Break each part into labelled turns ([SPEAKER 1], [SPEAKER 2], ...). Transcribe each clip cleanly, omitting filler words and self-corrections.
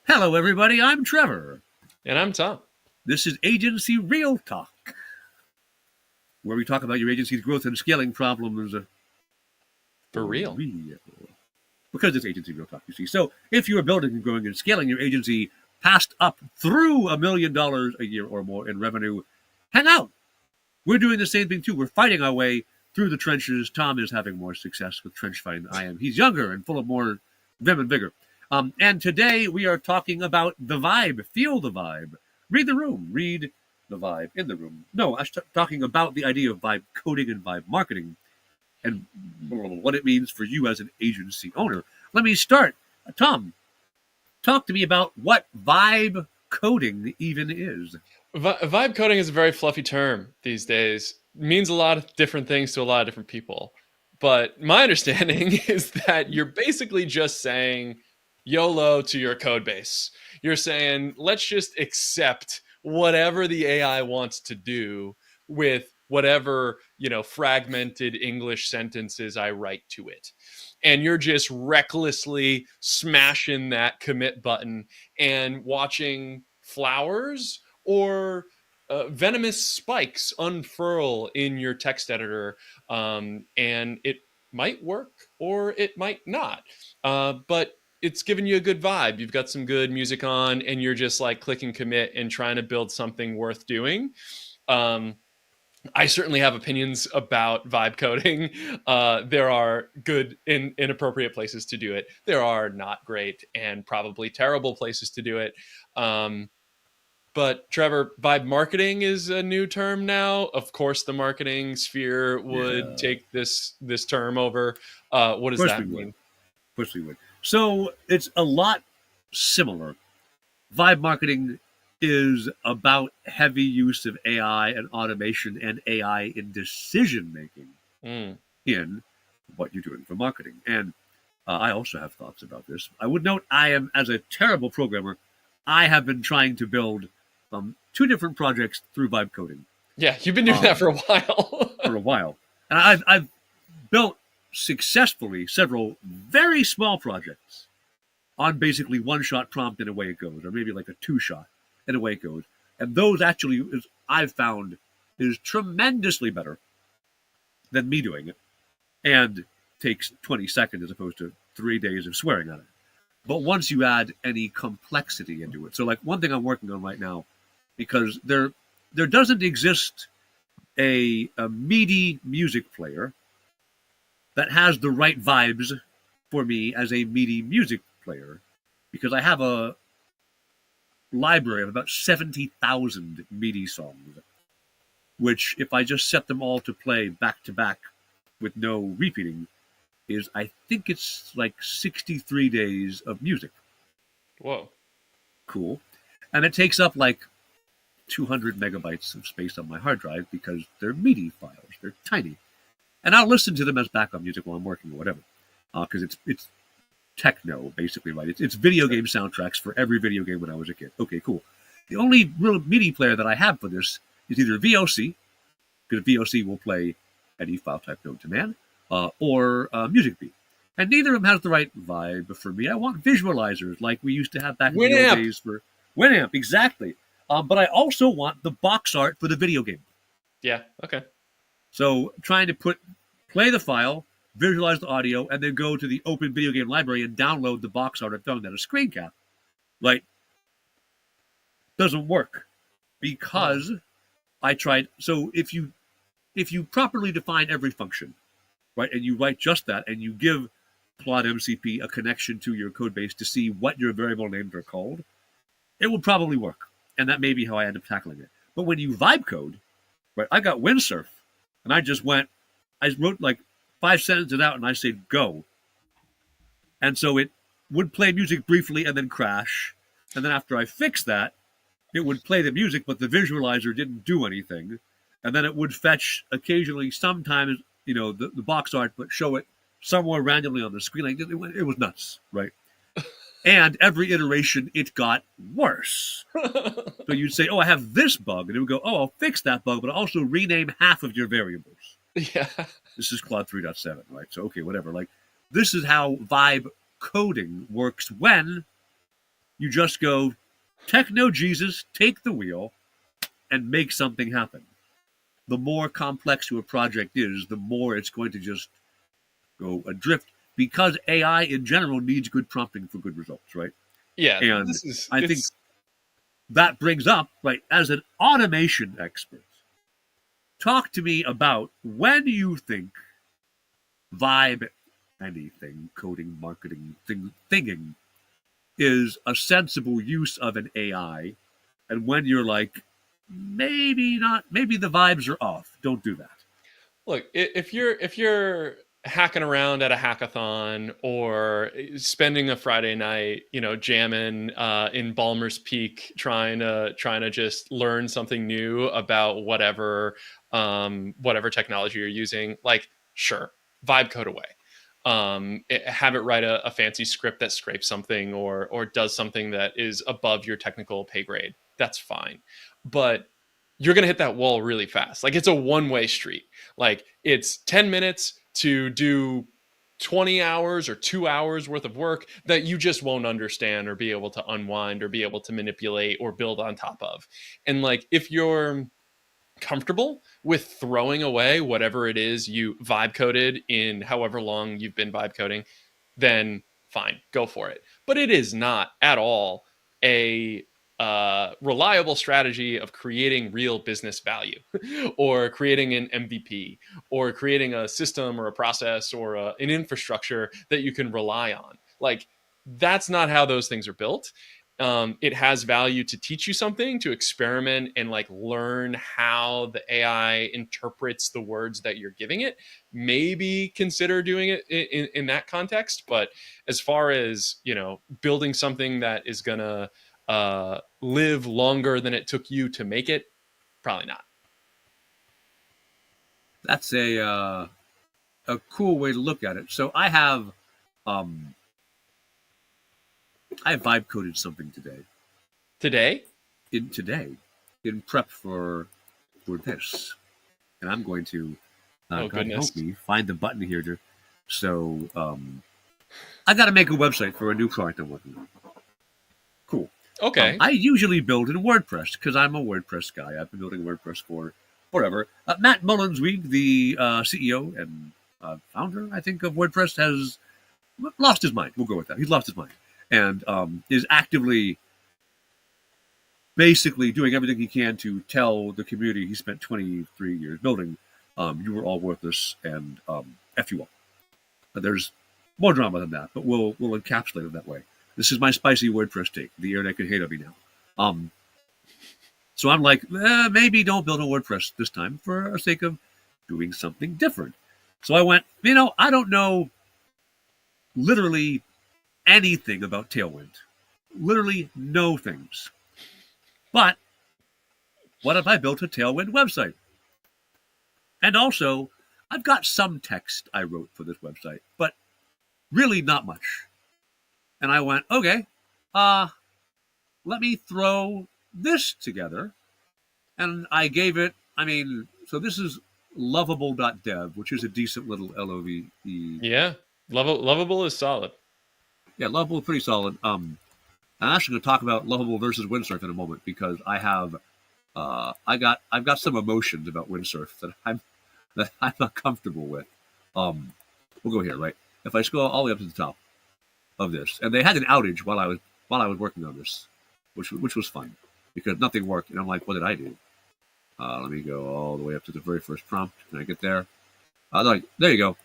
[SPEAKER 1] Hello, everybody. I'm Trevor.
[SPEAKER 2] And I'm Tom.
[SPEAKER 1] This is Agency Real Talk, where we talk about your agency's growth and scaling problems
[SPEAKER 2] For real.
[SPEAKER 1] Because it's Agency Real Talk, you see. So if you are building and growing and scaling your agency past up through $1 million a year or more in revenue, hang out. We're doing the same thing, too. We're fighting our way through the trenches. Tom is having more success with trench fighting than I am. He's younger and full of more vim and vigor. And today we are talking about the vibe. Feel the vibe. Read the room. Read the vibe in the room. No, I'm talking about the idea of vibe coding and vibe marketing and what it means for you as an agency owner. Let me start. Tom, talk to me about what vibe coding even is.
[SPEAKER 2] Vibe coding is a very fluffy term these days. It means a lot of different things to a lot of different people. But my understanding is that you're basically just saying YOLO to your code base. You're saying, let's just accept whatever the AI wants to do with whatever, fragmented English sentences I write to it. And you're just recklessly smashing that commit button and watching flowers or venomous spikes unfurl in your text editor. And it might work or it might not. But it's giving you a good vibe. You've got some good music on and you're just like clicking commit and trying to build something worth doing. I certainly have opinions about vibe coding. There are good and inappropriate places to do it. There are not great and probably terrible places to do it. But Trevor, vibe marketing is a new term now. Of course, the marketing sphere would take this term over. What does that mean?
[SPEAKER 1] Of course we would. So it's a lot similar. Vibe marketing is about heavy use of AI and automation and AI in decision making in what you're doing for marketing. And I also have thoughts about this. I would note I am, as a terrible programmer, I have been trying to build 2 different projects through vibe coding.
[SPEAKER 2] Yeah, you've been doing that for a while.
[SPEAKER 1] And I've built successfully several very small projects on basically one-shot prompt and away it goes, or maybe like a 2-shot and away it goes. And those actually, I've found, is tremendously better than me doing it, and takes 20 seconds as opposed to 3 days of swearing at it. But once you add any complexity into it, so like one thing I'm working on right now, because there doesn't exist a MIDI music player that has the right vibes for me as a MIDI music player, because I have a library of about 70,000 MIDI songs, which if I just set them all to play back to back with no repeating, is I think it's like 63 days of music.
[SPEAKER 2] Whoa.
[SPEAKER 1] Cool. And it takes up like 200 megabytes of space on my hard drive because they're MIDI files. They're tiny. And I'll listen to them as background music while I'm working or whatever. Because it's techno, basically, right? It's video game soundtracks for every video game when I was a kid. Okay, cool. The only real MIDI player that I have for this is either VOC, because VOC will play any file type known to man, or Music Beat. And neither of them has the right vibe for me. I want visualizers like we used to have back in the old days for Winamp, exactly. But I also want the box art for the video game.
[SPEAKER 2] Yeah, okay.
[SPEAKER 1] So trying to play the file, visualize the audio, and then go to the open video game library and download the box art I've done at a screen cap. Like, doesn't work because I tried. So if you properly define every function, right, and you write just that, and you give Plot MCP a connection to your code base to see what your variable names are called, it will probably work. And that may be how I end up tackling it. But when you vibe code, right, I got Windsurf, and I wrote like 5 sentences out, and I said, go. And so it would play music briefly and then crash. And then after I fixed that, it would play the music, but the visualizer didn't do anything. And then it would fetch occasionally, sometimes, the box art, but show it somewhere randomly on the screen. Like, it was nuts, right? And every iteration, it got worse. So you'd say, oh, I have this bug. And it would go, oh, I'll fix that bug, but also rename half of your variables.
[SPEAKER 2] Yeah.
[SPEAKER 1] This is Claude 3.7, right? So, okay, whatever. Like, this is how vibe coding works when You just go, techno Jesus, take the wheel and make something happen. The more complex your project is, the more it's going to just go adrift because AI in general needs good prompting for good results, right?
[SPEAKER 2] Yeah,
[SPEAKER 1] And
[SPEAKER 2] this is
[SPEAKER 1] I think
[SPEAKER 2] it's
[SPEAKER 1] that brings up, right, as an automation expert, talk to me about when you think vibe, anything, coding, marketing, thinking is a sensible use of an AI, and when you're like, maybe not, maybe the vibes are off. Don't do that.
[SPEAKER 2] look, if you're hacking around at a hackathon or spending a Friday night, jamming in Balmer's Peak, trying to just learn something new about whatever technology you're using, like sure, vibe code away. Have it write a fancy script that scrapes something or does something that is above your technical pay grade. That's fine, but you're gonna hit that wall really fast. Like it's a one-way street. Like it's 10 minutes to do 20 hours or 2 hours worth of work that you just won't understand or be able to unwind or be able to manipulate or build on top of. And like if you're comfortable with throwing away whatever it is you vibe coded in however long you've been vibe coding, then fine, go for it. But it is not at all a reliable strategy of creating real business value or creating an MVP or creating a system or a process or an infrastructure that you can rely on. Like, that's not how those things are built. It has value to teach you something, to experiment and like learn how the AI interprets the words that you're giving it. Maybe consider doing it in that context. But as far as, building something that is going to live longer than it took you to make it, probably not.
[SPEAKER 1] That's a cool way to look at it. So um I vibe coded something
[SPEAKER 2] Today?
[SPEAKER 1] today in prep for this, and I'm going to
[SPEAKER 2] Oh,
[SPEAKER 1] God
[SPEAKER 2] goodness.
[SPEAKER 1] help me find the button here to. So I got to make a website for a new product I'm working on. Cool.
[SPEAKER 2] Okay.
[SPEAKER 1] I usually build in WordPress because I'm a WordPress guy. I've been building WordPress for forever. Matt Mullensweig, the CEO and founder, I think, of WordPress, has lost his mind. We'll go with that. He's lost his mind and is actively, basically, doing everything he can to tell the community he spent 23 years building, you were all worthless and F you all. There's more drama than that, but we'll encapsulate it that way. This is my spicy WordPress take. The internet could hate on me now. So I'm like, maybe don't build a WordPress this time for the sake of doing something different. So I went, I don't know literally anything about Tailwind. Literally no things. But what if I built a Tailwind website? And also, I've got some text I wrote for this website, but really not much. And I went, okay, let me throw this together. And I gave it, so this is lovable.dev, which is a decent little LOVE.
[SPEAKER 2] Yeah. Lovable is solid.
[SPEAKER 1] Yeah, lovable, pretty solid. I'm actually going to talk about lovable versus windsurf in a moment because I've got some emotions about windsurf that I'm not comfortable with. We'll go here, right? If I scroll all the way up to the top of this, and they had an outage while I was working on this, which was fun because nothing worked, and I'm like, what did I do? Let me go all the way up to the very first prompt. Can I get there? There you go.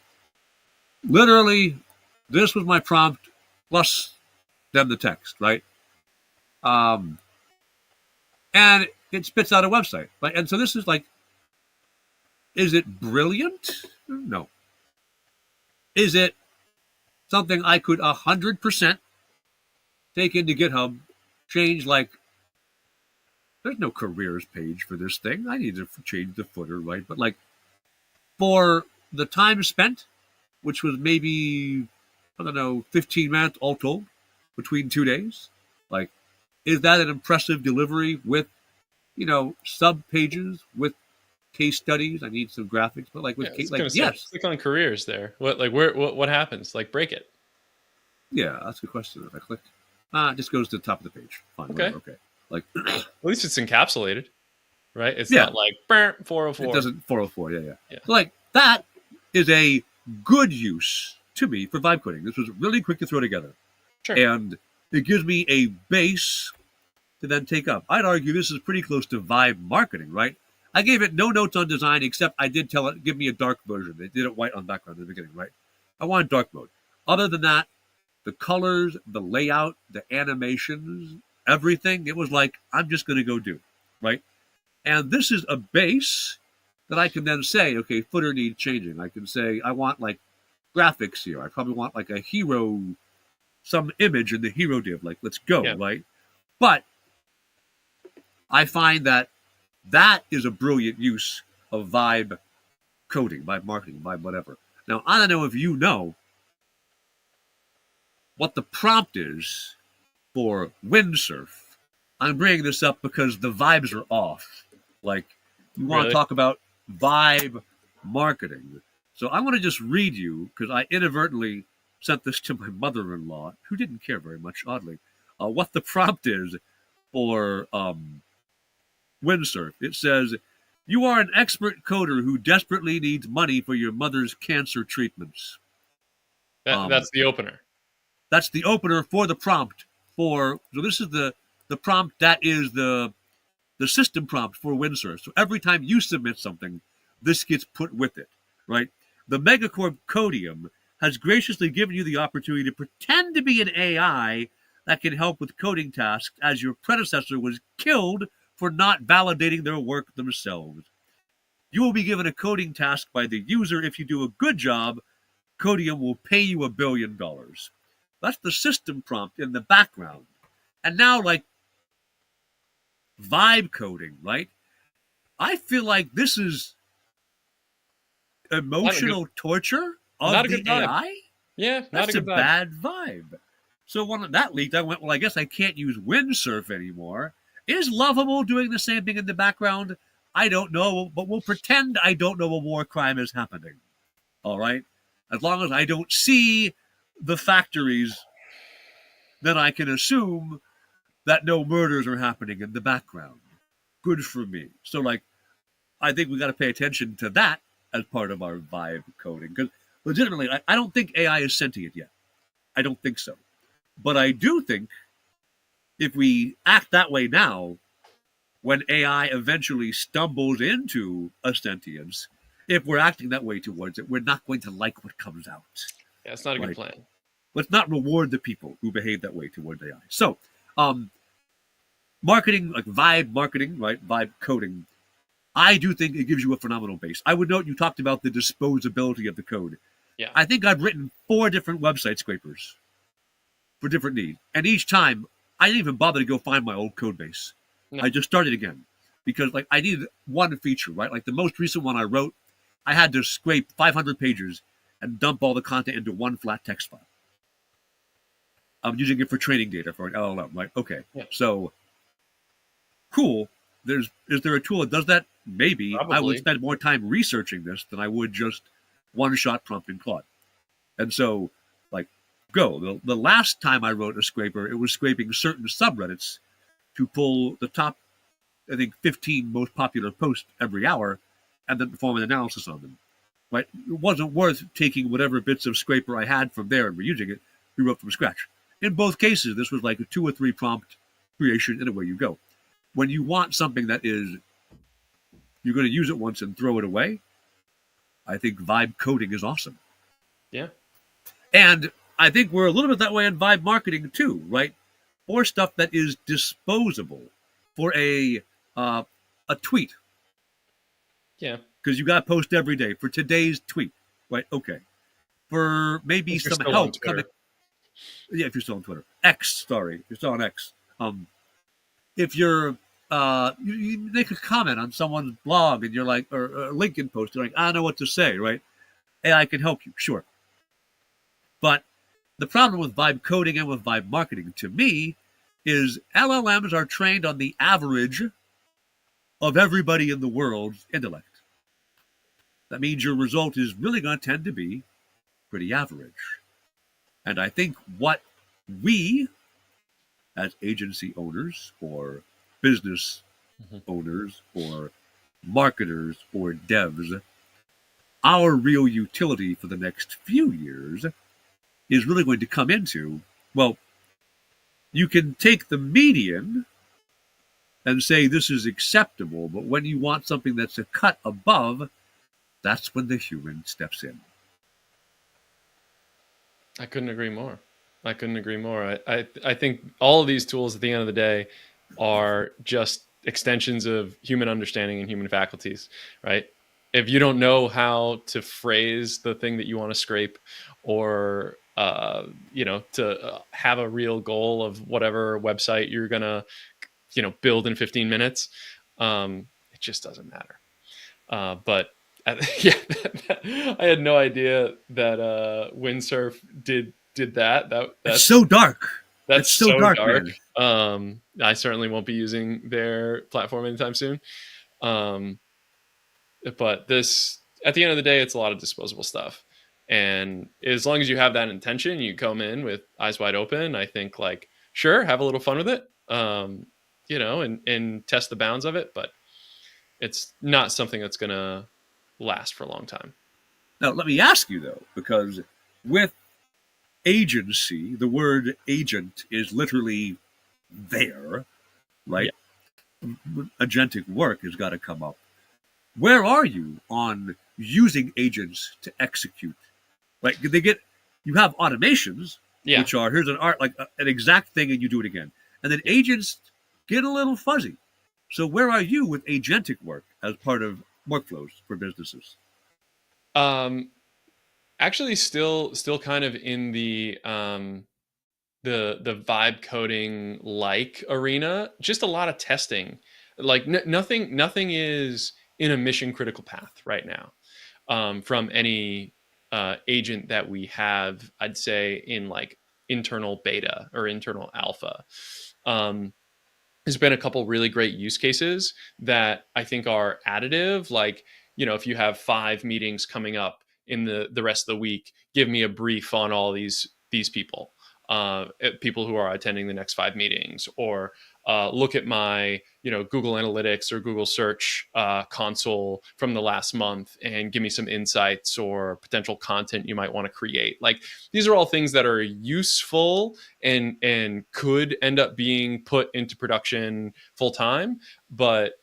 [SPEAKER 1] Literally, this was my prompt plus then the text, right? And it spits out a website, right? And so this is like, is it brilliant? No. Is it something I could 100% take into GitHub, change like, there's no careers page for this thing. I need to change the footer, right? But like for the time spent, which was maybe, I don't know, 15 minutes all told between 2 days, like, is that an impressive delivery with, sub pages with case studies? I need some graphics, but like with
[SPEAKER 2] It's gonna say
[SPEAKER 1] yes.
[SPEAKER 2] click on careers there. What happens? Like break it.
[SPEAKER 1] Yeah, that's a good question. If I click, It just goes to the top of the page. Fine,
[SPEAKER 2] Okay.
[SPEAKER 1] whatever. Okay. Like,
[SPEAKER 2] At least it's encapsulated, right? It's
[SPEAKER 1] yeah,
[SPEAKER 2] not like
[SPEAKER 1] it
[SPEAKER 2] 404.
[SPEAKER 1] doesn't 404. Yeah.
[SPEAKER 2] Yeah.
[SPEAKER 1] So like that is a good use to me for vibe coding. This was really quick to throw together,
[SPEAKER 2] Sure.
[SPEAKER 1] and it gives me a base to then take up. I'd argue this is pretty close to vibe marketing, right? I gave it no notes on design, except I did tell it, give me a dark version. They did it white on background in the beginning, right? I wanted dark mode. Other than that, the colors, the layout, the animations, everything, it was like, I'm just going to go do, right? And this is a base that I can then say, okay, footer needs changing. I can say, I want like graphics here. I probably want like a hero, some image in the hero div, like, let's go,
[SPEAKER 2] Yeah.
[SPEAKER 1] right? But I find that that is a brilliant use of vibe coding, vibe marketing, vibe whatever. Now, I don't know if you know what the prompt is for windsurf. I'm bringing this up because the vibes are off. Like, you want
[SPEAKER 2] Really?
[SPEAKER 1] to talk about vibe marketing. So I want to just read you, because I inadvertently sent this to my mother-in-law, who didn't care very much, oddly, what the prompt is for windsurf. It says, you are an expert coder who desperately needs money for your mother's cancer treatments.
[SPEAKER 2] That's the opener.
[SPEAKER 1] That's the opener for the prompt for, so this is the prompt that is the system prompt for windsurf. So every time you submit something, this gets put with it, right? The Megacorp Codium has graciously given you the opportunity to pretend to be an AI that can help with coding tasks, as your predecessor was killed for not validating their work themselves. You will be given a coding task by the user. If you do a good job, Codium will pay you $1 billion. That's the system prompt in the background. And now, like, vibe coding, right? I feel like this is emotional torture
[SPEAKER 2] not
[SPEAKER 1] of
[SPEAKER 2] a
[SPEAKER 1] the
[SPEAKER 2] good vibe.
[SPEAKER 1] AI.
[SPEAKER 2] Yeah, not
[SPEAKER 1] That's
[SPEAKER 2] a
[SPEAKER 1] a
[SPEAKER 2] good vibe.
[SPEAKER 1] bad vibe. So when that leaked, I went, well, I guess I can't use windsurf anymore. Is Lovable doing the same thing in the background? I don't know, but we'll pretend I don't know a war crime is happening. All right? As long as I don't see the factories, then I can assume that no murders are happening in the background. Good for me. So, like, I think we got to pay attention to that as part of our vibe coding. Because legitimately, I don't think AI is sentient yet. I don't think so. But I do think if we act that way now, when AI eventually stumbles into a sentience, if we're acting that way towards it, we're not going to like what comes out.
[SPEAKER 2] Yeah, it's not a good
[SPEAKER 1] Right?
[SPEAKER 2] plan.
[SPEAKER 1] Let's not reward the people who behave that way towards AI. So, marketing, like vibe marketing, right? Vibe coding, I do think it gives you a phenomenal base. I would note you talked about the disposability of the code.
[SPEAKER 2] Yeah.
[SPEAKER 1] I think I've written 4 different website scrapers for different needs. And each time, I didn't even bother to go find my old code base.
[SPEAKER 2] No.
[SPEAKER 1] I just started again because, like, I needed one feature, right? Like the most recent one I wrote, I had to scrape 500 pages and dump all the content into one flat text file. I'm using it for training data for an LLM, right? Okay.
[SPEAKER 2] Yeah.
[SPEAKER 1] So, cool. Is there a tool that does that? Maybe.
[SPEAKER 2] Probably.
[SPEAKER 1] I would spend more time researching this than I would just one-shot prompting Claude. And so, like, go. The last time I wrote a scraper, it was scraping certain subreddits to pull the top, I think, 15 most popular posts every hour and then perform an analysis on them. Right? It wasn't worth taking whatever bits of scraper I had from there and reusing it, rewrote from scratch. In both cases, this was like a 2 or 3 prompt creation, and away you go. When you want something that is, you're going to use it once and throw it away, I think vibe coding is awesome.
[SPEAKER 2] Yeah.
[SPEAKER 1] And I think we're a little bit that way in vibe marketing too, right? For stuff that is disposable, for a tweet.
[SPEAKER 2] Yeah.
[SPEAKER 1] Because you got to post every day for today's tweet, right? Okay. For maybe
[SPEAKER 2] If you're
[SPEAKER 1] some
[SPEAKER 2] still on
[SPEAKER 1] help
[SPEAKER 2] Twitter.
[SPEAKER 1] coming. Yeah, if you're still on Twitter. X, sorry. If you're still on X. If you're you make a comment on someone's blog and you're like, or a LinkedIn post, you're like, I don't know what to say, right? AI can help you, sure. But the problem with vibe coding and with vibe marketing, to me, is LLMs are trained on the average of everybody in the world's intellect. That means your result is really going to tend to be pretty average. And I think what we as agency owners or business owners or marketers or devs, our real utility for the next few years is really going to come into, well, you can take the median and say this is acceptable, but when you want something that's a cut above, that's when the human steps in.
[SPEAKER 2] I couldn't agree more. I think all of these tools at the end of the day are just extensions of human understanding and human faculties, right? If you don't know how to phrase the thing that you want to scrape, or to have a real goal of whatever website you're gonna build in 15 minutes, it just doesn't matter. But yeah, I had no idea that windsurf did that.
[SPEAKER 1] That's so dark.
[SPEAKER 2] That's
[SPEAKER 1] so dark.
[SPEAKER 2] I certainly won't be using their platform anytime soon. But this, at the end of the day, it's a lot of disposable stuff. And as long as you have that intention, you come in with eyes wide open. I think, like, sure, have a little fun with it, and test the bounds of it. But it's not something that's going to last for a long time.
[SPEAKER 1] Now, let me ask you, though, because with agency, the word agent is literally there, right? Yeah. Agentic work has got to come up. Where are you on using agents to execute? Like, you have automations, which are, here's an exact thing and you do it again. And then agents get a little fuzzy. So where are you with agentic work as part of workflows for businesses?
[SPEAKER 2] Actually still kind of in the vibe coding like arena, just a lot of testing. Like nothing is in a mission critical path right now, from any agent that we have, I'd say, in like internal beta or internal alpha. There's been a couple really great use cases that I think are additive. Like, if you have 5 meetings coming up in the rest of the week, give me a brief on all these people, people who are attending the next 5 meetings, or look at my Google Analytics or Google Search console from the last month and give me some insights or potential content you might want to create. Like, these are all things that are useful and could end up being put into production full time, but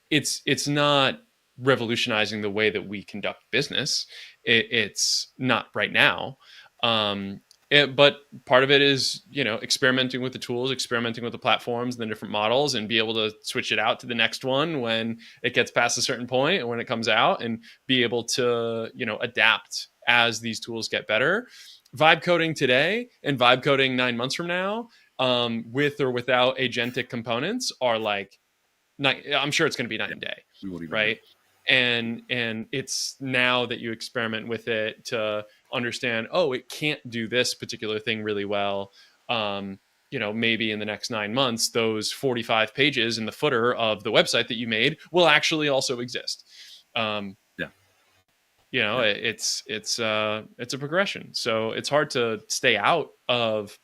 [SPEAKER 2] it's not revolutionizing the way that we conduct business. It's not right now. But part of it is, experimenting with the tools, experimenting with the platforms and the different models, and be able to switch it out to the next one when it gets past a certain point and when it comes out, and be able to, adapt as these tools get better. Vibe coding today and vibe coding 9 months from now, with or without agentic components, are like, I'm sure it's going to be night and day, right? And it's now that you experiment with it to understand, it can't do this particular thing really well. Maybe in the next 9 months, those 45 pages in the footer of the website that you made will actually also exist. It's a progression. So it's hard to stay out of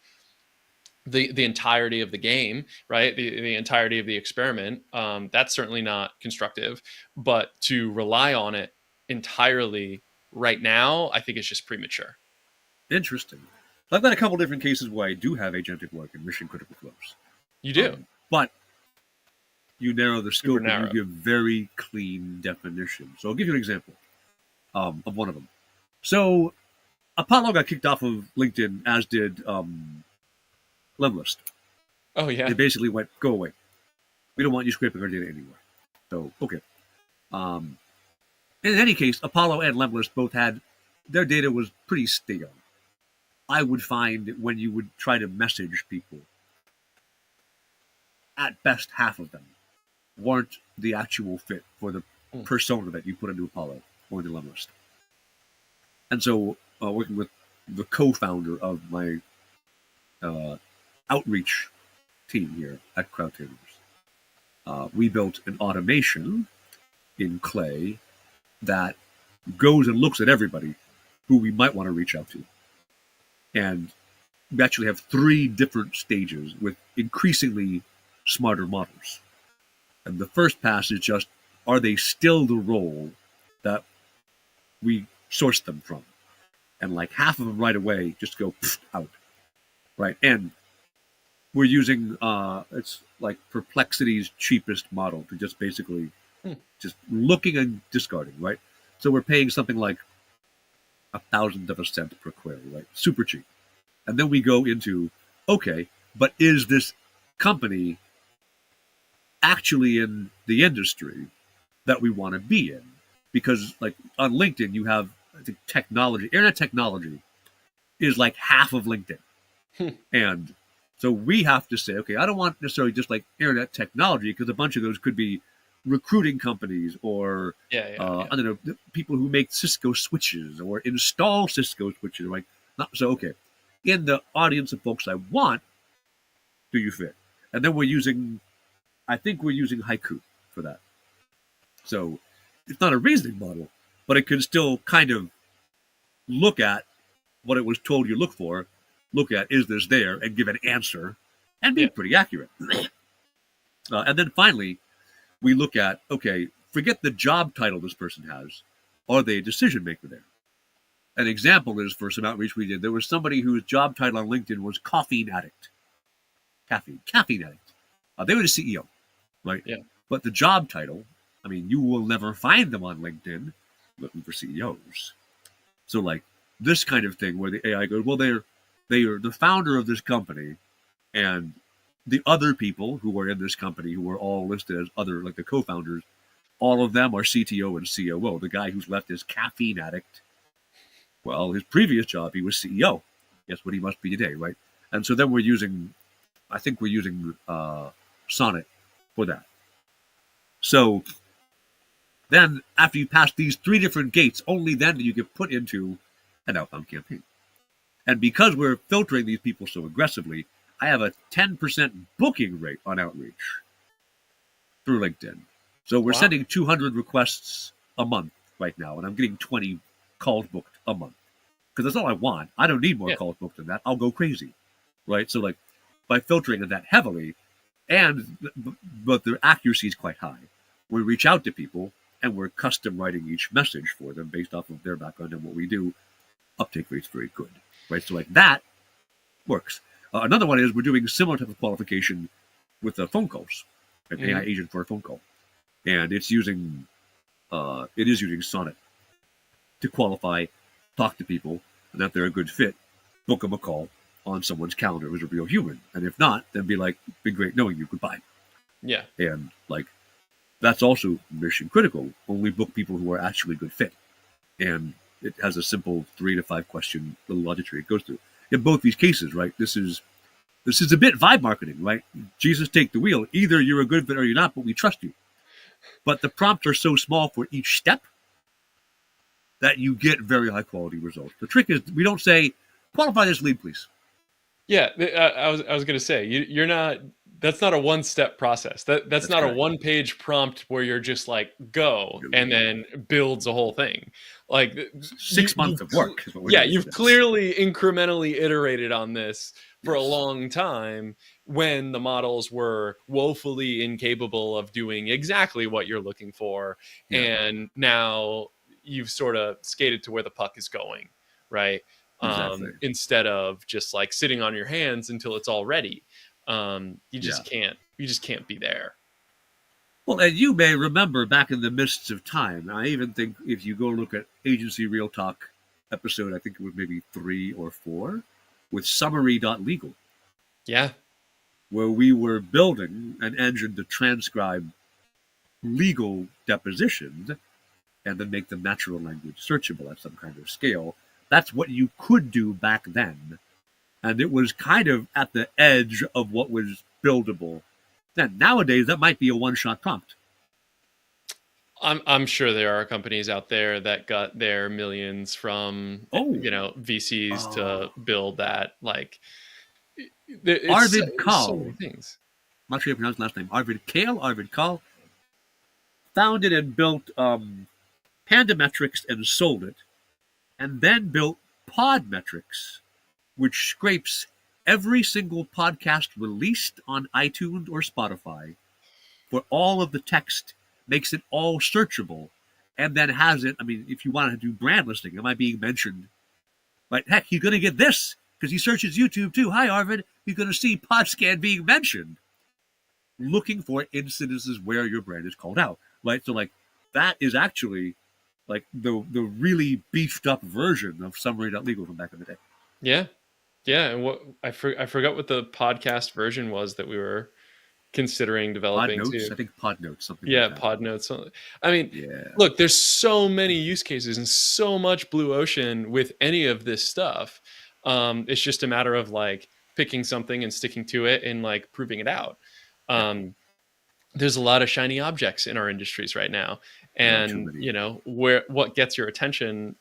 [SPEAKER 2] the entirety of the game, right? The entirety of the experiment. That's certainly not constructive, but to rely on it entirely right now, I think it's just premature.
[SPEAKER 1] Interesting. I've got a couple different cases where I do have agentic work in mission critical flows.
[SPEAKER 2] You do,
[SPEAKER 1] but you narrow the scope and you give very clean definition. So I'll give you an example of one of them. So Apollo got kicked off of LinkedIn, as did Lemlist.
[SPEAKER 2] Oh yeah.
[SPEAKER 1] They basically went, go away. We don't want you scraping our data anywhere. So okay. In any case, Apollo and Lemlist both had, their data was pretty stale. I would find when you would try to message people, at best half of them weren't the actual fit for the persona that you put into Apollo or the Lemlist. And so, working with the co-founder of my outreach team here at CrowdTabers, we built an automation in Clay that goes and looks at everybody who we might want to reach out to. And we actually have 3 different stages with increasingly smarter models. And the first pass is just, are they still the role that we sourced them from? And like half of them right away just go out, right? And we're using it's like Perplexity's cheapest model to just basically just looking and discarding, right? So we're paying something like 1/1000 of a cent per query, right? Super cheap. And then we go into, okay, but is this company actually in the industry that we want to be in? Because like on LinkedIn, you have, I think, technology, internet technology is like half of LinkedIn. And so we have to say, okay, I don't want necessarily just like internet technology, because a bunch of those could be recruiting companies or I don't know, people who make Cisco switches or install Cisco switches. Like, not so okay. In the audience of folks I want, do you fit? And then I think we're using Haiku for that. So it's not a reasoning model, but it can still kind of look at what it was told you look for, look at, is this there, and give an answer, and be pretty accurate. And then finally, we look at, okay, forget the job title this person has. Are they a decision maker there? An example is, for some outreach we did, there was somebody whose job title on LinkedIn was caffeine addict. Caffeine addict. They were the CEO, right?
[SPEAKER 2] Yeah.
[SPEAKER 1] But the job title, I mean, you will never find them on LinkedIn looking for CEOs. So like this kind of thing where the AI goes, well, they are the founder of this company, and the other people who are in this company who are all listed as other, like the co-founders, all of them are CTO and COO. The guy who's left is caffeine addict. Well, his previous job, he was CEO. Guess what he must be today, right? And so then I think we're using Sonnet for that. So then after you pass these 3 different gates, only then do you get put into an outbound campaign. And because we're filtering these people so aggressively, I have a 10% booking rate on outreach through LinkedIn. So we're sending 200 requests a month right now, and I'm getting 20 calls booked a month. Because that's all I want. I don't need more calls booked than that. I'll go crazy, right? So like by filtering that heavily, but their accuracy is quite high. We reach out to people, and we're custom writing each message for them based off of their background and what we do. Uptake rate's very good, right? So like that works. Another one is we're doing similar type of qualification with phone calls, an AI agent for a phone call, and it is using Sonnet to qualify, talk to people, and that they're a good fit, book them a call on someone's calendar as a real human, and if not, then be like, been great knowing you, goodbye.
[SPEAKER 2] Yeah,
[SPEAKER 1] and like that's also mission critical. Only book people who are actually good fit, and it has a simple 3 to 5 question little logic tree it goes through. In both these cases, right, this is a bit vibe marketing, right? Jesus, take the wheel. Either you're a good fit or you're not, but we trust you. But the prompts are so small for each step that you get very high quality results. The trick is we don't say, qualify this lead, please.
[SPEAKER 2] Yeah, I was going to say you're not. That's not a one-step process. That's not correct. A one-page prompt where you're just like go and then builds a whole thing. Like
[SPEAKER 1] 6 months of work. Is what we're doing.
[SPEAKER 2] You've clearly incrementally iterated on this for a long time when the models were woefully incapable of doing exactly what you're looking for, and now you've sort of skated to where the puck is going, right?
[SPEAKER 1] Exactly.
[SPEAKER 2] Instead of just like sitting on your hands until it's all ready. You just can't be there.
[SPEAKER 1] Well, and you may remember back in the mists of time, I even think if you go look at Agency Real Talk episode, I think it was maybe 3 or 4, with summary.legal.
[SPEAKER 2] Yeah.
[SPEAKER 1] Where we were building an engine to transcribe legal depositions and then make them natural language searchable at some kind of scale. That's what you could do back then. And it was kind of at the edge of what was buildable then. Nowadays, that might be a one-shot prompt.
[SPEAKER 2] I'm sure there are companies out there that got their millions from VCs to build that. Like
[SPEAKER 1] Arvid Kahl.
[SPEAKER 2] So many things.
[SPEAKER 1] I'm not sure if you pronounce his last name. Arvid Kahl founded and built Pandametrics and sold it, and then built Podmetrics, which scrapes every single podcast released on iTunes or Spotify, for all of the text, makes it all searchable, and then has it. I mean, if you want to do brand listing, am I being mentioned? But heck, he's going to get this because he searches YouTube too. Hi, Arvid. He's going to see Podscan being mentioned, looking for incidences where your brand is called out. Right. So like that is actually like the really beefed up version of summary.legal from back in the day.
[SPEAKER 2] Yeah. Yeah. And what I forgot what the podcast version was that we were considering developing
[SPEAKER 1] Pod Notes,
[SPEAKER 2] too.
[SPEAKER 1] I think Pod Notes, something
[SPEAKER 2] Yeah,
[SPEAKER 1] like that.
[SPEAKER 2] Pod Notes. I mean,
[SPEAKER 1] Yeah.
[SPEAKER 2] look, there's so many use cases and so much blue ocean with any of this stuff. It's just a matter of like picking something and sticking to it and like proving it out. There's a lot of shiny objects in our industries right now, and what gets your attention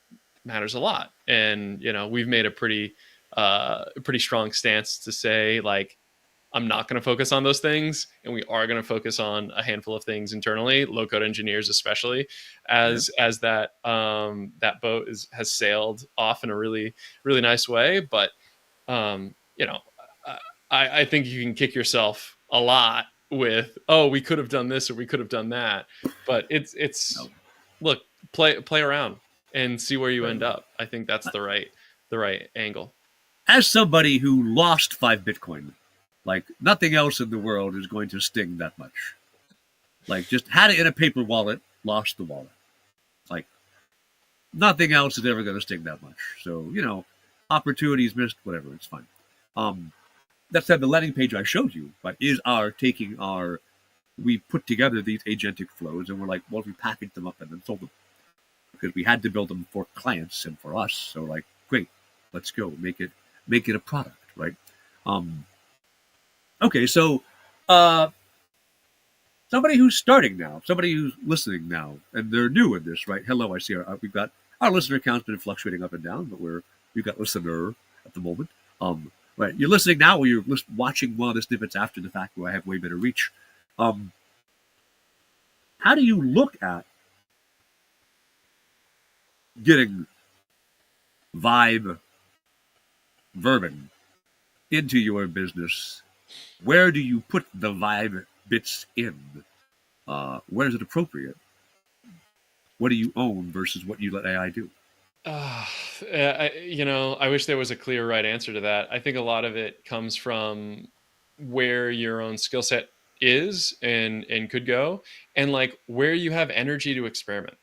[SPEAKER 2] matters a lot. And we've made a pretty strong stance to say like, I'm not going to focus on those things, and we are going to focus on a handful of things internally, low code engineers especially, as that boat has sailed off in a really really nice way. But I think you can kick yourself a lot with, oh, we could have done this or we could have done that, but it's look, play around and see where you end up. I think that's the right angle.
[SPEAKER 1] As somebody who lost 5 Bitcoin, like nothing else in the world is going to sting that much. Like just had it in a paper wallet, lost the wallet. Like nothing else is ever going to sting that much. So, opportunities missed, whatever, it's fine. That said, the landing page I showed you, right, is we put together these agentic flows and we're like, well, we packaged them up and then sold them. Because we had to build them for clients and for us. So like, great, let's go, make it a product, right? Okay, so somebody who's starting now, somebody who's listening now, and they're new in this, right? Hello, I see we've got our listener count's been fluctuating up and down, but we've got listener at the moment. Right, you're listening now, or you're watching one of the snippets after the fact, where I have way better reach. How do you look at getting vibe verbing into your business? Where do you put the vibe bits in? Where is it appropriate? What do you own versus what you let AI do?
[SPEAKER 2] I wish there was a clear right answer to that. I think a lot of it comes from where your own skill set is and could go, and like where you have energy to experiment.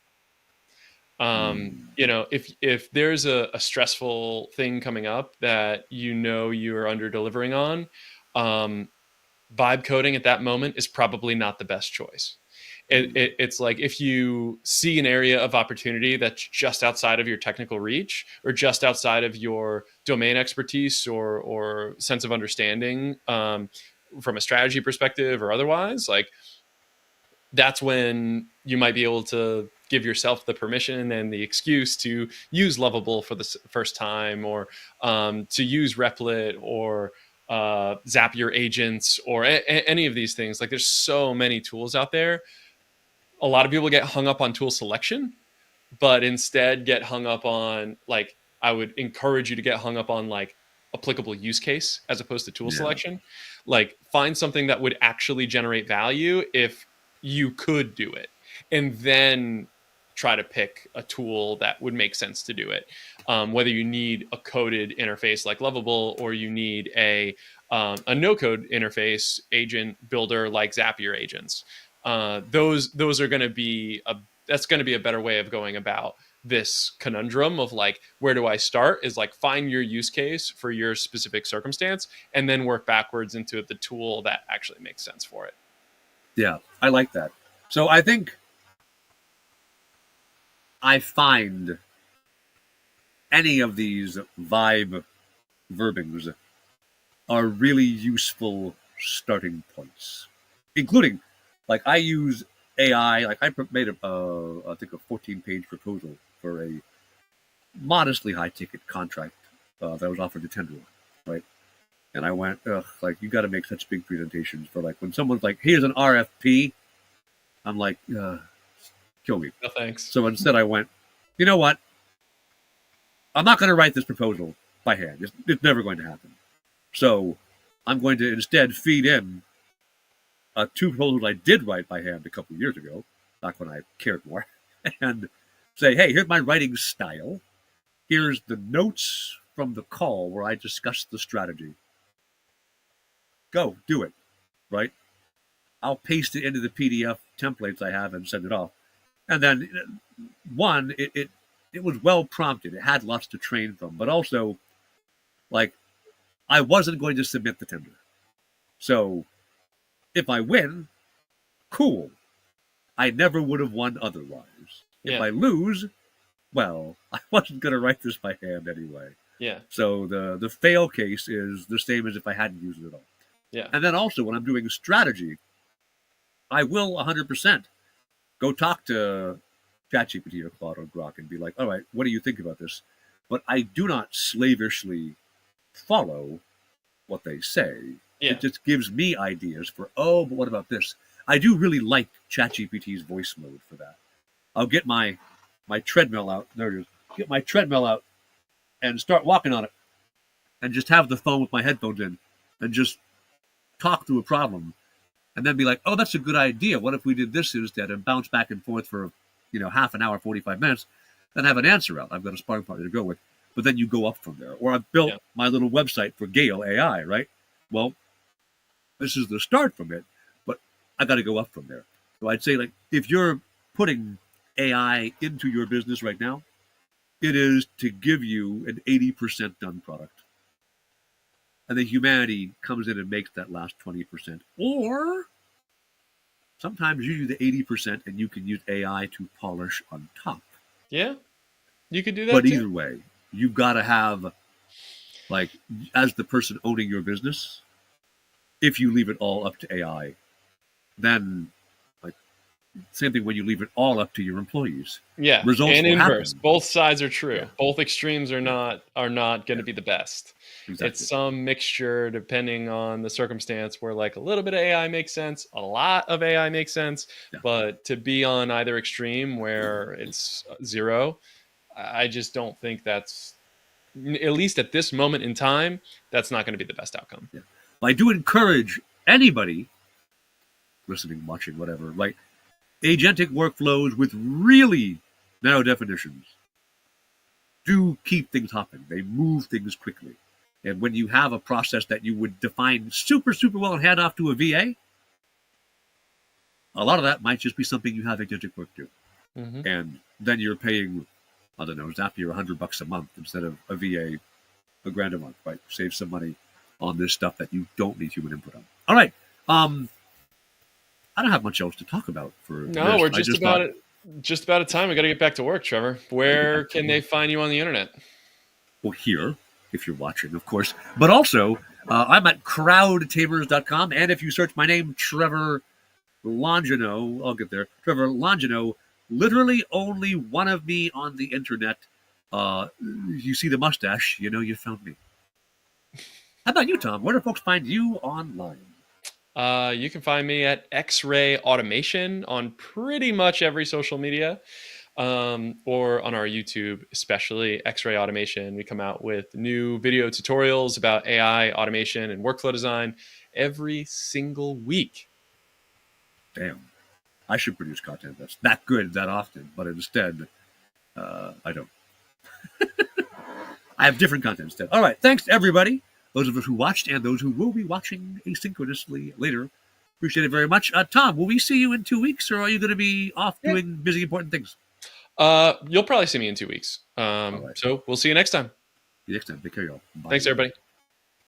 [SPEAKER 2] If there's a stressful thing coming up that you're under delivering on, vibe coding at that moment is probably not the best choice. It's like if you see an area of opportunity that's just outside of your technical reach or just outside of your domain expertise or sense of understanding, from a strategy perspective or otherwise, like that's when you might be able to give yourself the permission and the excuse to use Lovable for the first time, or to use Replit, or Zapier agents, or any of these things. Like there's so many tools out there. A lot of people get hung up on tool selection, but instead get hung up on, like, I would encourage you to get hung up on like applicable use case as opposed to tool selection. Like find something that would actually generate value if you could do it, and then try to pick a tool that would make sense to do it. Whether you need a coded interface like Lovable, or you need a no-code interface agent builder like Zapier agents. Those are going to be that's going to be a better way of going about this conundrum of like, where do I start? Is like find your use case for your specific circumstance and then work backwards into the tool that actually makes sense for it.
[SPEAKER 1] Yeah, I like that. So I think I find any of these vibe verbings are really useful starting points, including, like, I use AI. Like I made I think a 14-page proposal for a modestly high ticket contract that I was offered to tender on, right? And I went, like, you got to make such big presentations for, like, when someone's like, here's an RFP, I'm like, kill me.
[SPEAKER 2] No thanks.
[SPEAKER 1] So instead I went, you know what? I'm not going to write this proposal by hand. It's never going to happen. So I'm going to instead feed in two proposals I did write by hand a couple of years ago, back when I cared more, and say, hey, here's my writing style. Here's the notes from the call where I discussed the strategy. Go, do it, right? I'll paste it into the PDF templates I have and send it off. And then, one, it was well prompted. It had lots to train from, but also, like, I wasn't going to submit the tender. So if I win, cool. I never would have won otherwise.
[SPEAKER 2] Yeah.
[SPEAKER 1] If I lose, well, I wasn't going to write this by hand anyway.
[SPEAKER 2] Yeah.
[SPEAKER 1] So the fail case is the same as if I hadn't used it at all.
[SPEAKER 2] Yeah.
[SPEAKER 1] And then also when I'm doing strategy, I will 100% go talk to ChatGPT or Claude or Grok and be like, all right, what do you think about this? But I do not slavishly follow what they say.
[SPEAKER 2] Yeah.
[SPEAKER 1] It just gives me ideas for, oh, but what about this? I do really like ChatGPT's voice mode for that. I'll get my treadmill out. There it is. Get my treadmill out and start walking on it and just have the phone with my headphones in and just talk through a problem and then be like, oh, that's a good idea. What if we did this instead and bounce back and forth for, half an hour, 45 minutes, then have an answer out. I've got a sparring partner to go with. But then you go up from there. Or I've built my little website for Gale AI, right? Well, this is the start from it, but I got to go up from there. So I'd say, like, if you're putting AI into your business right now, it is to give you an 80% done product. And then humanity comes in and makes that last 20%. Or sometimes you do the 80% and you can use AI to polish on top.
[SPEAKER 2] Yeah, you could do that.
[SPEAKER 1] But
[SPEAKER 2] too.
[SPEAKER 1] either way, you've got to have, like, as the person owning your business, if you leave it all up to AI, then, like, same thing when you leave it all up to your employees.
[SPEAKER 2] Yeah,
[SPEAKER 1] results
[SPEAKER 2] and
[SPEAKER 1] will
[SPEAKER 2] inverse.
[SPEAKER 1] happen.
[SPEAKER 2] Both sides are true.
[SPEAKER 1] Yeah.
[SPEAKER 2] Both extremes are not going to be the best.
[SPEAKER 1] Exactly.
[SPEAKER 2] It's some mixture depending on the circumstance where, like, a little bit of AI makes sense, a lot of AI makes sense, but to be on either extreme where it's zero, I just don't think that's, at least at this moment in time, that's not going to be the best outcome.
[SPEAKER 1] Yeah. Well, I do encourage anybody listening, watching, whatever, like, agentic workflows with really narrow definitions do keep things hopping. They move things quickly. And when you have a process that you would define super, super well and hand off to a VA, a lot of that might just be something you have agentic work do.
[SPEAKER 2] Mm-hmm.
[SPEAKER 1] And then you're paying, I don't know, Zapier $100 a month instead of a VA $1,000 a month, right? Save some money on this stuff that you don't need human input on. All right. I don't have much else to talk about for
[SPEAKER 2] No,
[SPEAKER 1] this.
[SPEAKER 2] we're just about at time. We got to get back to work, Trevor. Where can they find you on the internet?
[SPEAKER 1] Well, here, if you're watching, of course. But also, I'm at crowdtamers.com. And if you search my name, Trevor Longino, I'll get there. Trevor Longino, literally only one of me on the internet. You see the mustache, you found me. How about you, Tom? Where do folks find you online?
[SPEAKER 2] You can find me at X-Ray Automation on pretty much every social media, or on our YouTube, especially X-Ray Automation. We come out with new video tutorials about AI, automation, and workflow design every single week.
[SPEAKER 1] Damn. I should produce content that's that good that often, but instead, I don't. I have different content instead. All right. Thanks to everybody. Those of us who watched and those who will be watching asynchronously later. Appreciate it very much. Tom, will we see you in 2 weeks, or are you going to be off doing busy, important things?
[SPEAKER 2] You'll probably see me in 2 weeks.
[SPEAKER 1] Right.
[SPEAKER 2] So we'll see you next time.
[SPEAKER 1] See you next time. Take care, y'all. Bye.
[SPEAKER 2] Thanks, everybody.